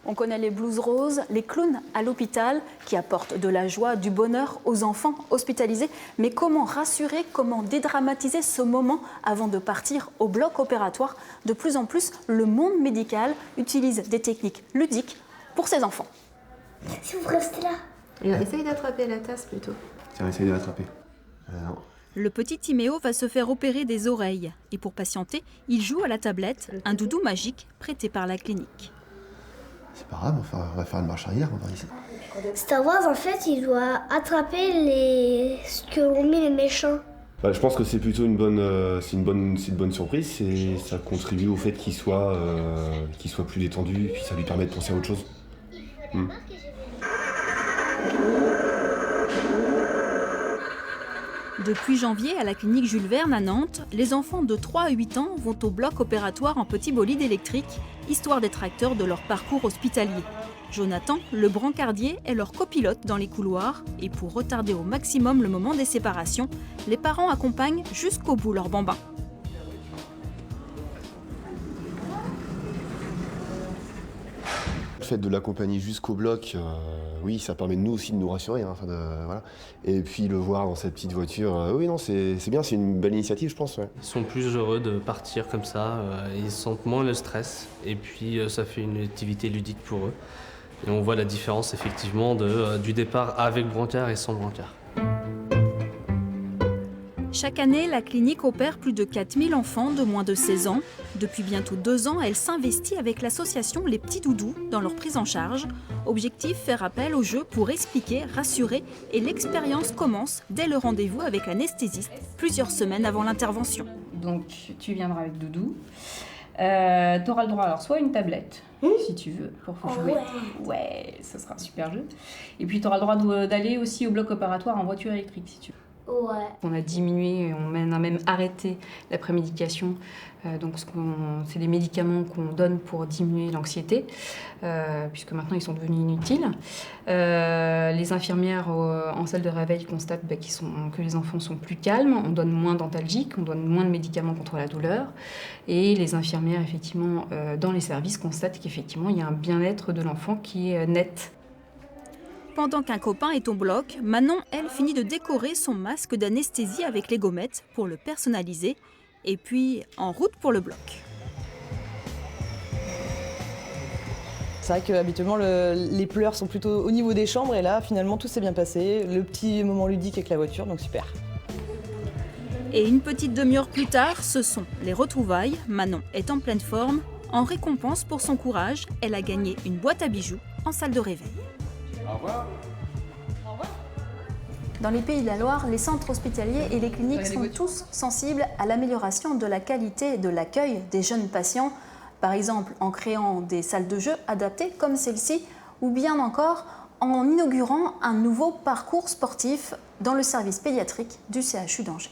On connaît les blouses roses, les clowns à l'hôpital qui apportent de la joie, du bonheur aux enfants hospitalisés. Mais comment rassurer, comment dédramatiser ce moment avant de partir au bloc opératoire? De plus en plus, le monde médical utilise des techniques ludiques pour ses enfants. Si vous restez là. Et essaye d'attraper la tasse plutôt. Tiens, essaye de l'attraper. Non. Le petit Timéo va se faire opérer des oreilles. Et pour patienter, il joue à la tablette, un doudou magique prêté par la clinique. C'est pas grave, on va faire une marche arrière, on va ici. Star Wars, en fait, il doit attraper ce que l'on met les méchants. Bah, je pense que c'est plutôt une bonne surprise. Ça contribue au fait qu'il soit plus détendu, puis ça lui permet de penser à autre chose. Depuis janvier, à la clinique Jules Verne à Nantes, les enfants de 3 à 8 ans vont au bloc opératoire en petit bolide électrique, histoire d'être acteurs de leur parcours hospitalier. Jonathan, le brancardier, est leur copilote dans les couloirs et pour retarder au maximum le moment des séparations, les parents accompagnent jusqu'au bout leur bambin. Le fait de l'accompagner jusqu'au bloc, oui, ça permet de nous aussi de nous rassurer. Hein, voilà. Et puis le voir dans cette petite voiture, oui, non, c'est bien, c'est une belle initiative, je pense. Ouais. Ils sont plus heureux de partir comme ça, ils sentent moins le stress et puis ça fait une activité ludique pour eux. Et on voit la différence effectivement du départ avec brancard et sans brancard. Chaque année, la clinique opère plus de 4000 enfants de moins de 16 ans. Depuis bientôt 2 ans, elle s'investit avec l'association Les Petits Doudous dans leur prise en charge. Objectif, faire appel au jeu pour expliquer, rassurer et l'expérience commence dès le rendez-vous avec l'anesthésiste, plusieurs semaines avant l'intervention. Donc tu viendras avec Doudou. Tu auras le droit alors soit une tablette, si tu veux, pour jouer. Ouais, ça sera un super jeu. Et puis tu auras le droit d'aller aussi au bloc opératoire en voiture électrique, si tu veux. Ouais. On a diminué, on a même arrêté la prémédication. Donc c'est des médicaments qu'on donne pour diminuer l'anxiété, puisque maintenant ils sont devenus inutiles. Les infirmières en salle de réveil constatent que les enfants sont plus calmes, on donne moins d'antalgiques, on donne moins de médicaments contre la douleur. Et les infirmières, effectivement, dans les services constatent qu'effectivement il y a un bien-être de l'enfant qui est net. Pendant qu'un copain est au bloc, Manon, elle, finit de décorer son masque d'anesthésie avec les gommettes pour le personnaliser. Et puis, en route pour le bloc. C'est vrai qu'habituellement, les pleurs sont plutôt au niveau des chambres. Et là, finalement, tout s'est bien passé. Le petit moment ludique avec la voiture, donc super. Et une petite demi-heure plus tard, ce sont les retrouvailles. Manon est en pleine forme. En récompense pour son courage, elle a gagné une boîte à bijoux en salle de réveil. Au revoir. Dans les Pays de la Loire, les centres hospitaliers et les cliniques sont tous sensibles à l'amélioration de la qualité de l'accueil des jeunes patients, par exemple en créant des salles de jeu adaptées comme celle-ci, ou bien encore en inaugurant un nouveau parcours sportif dans le service pédiatrique du CHU d'Angers.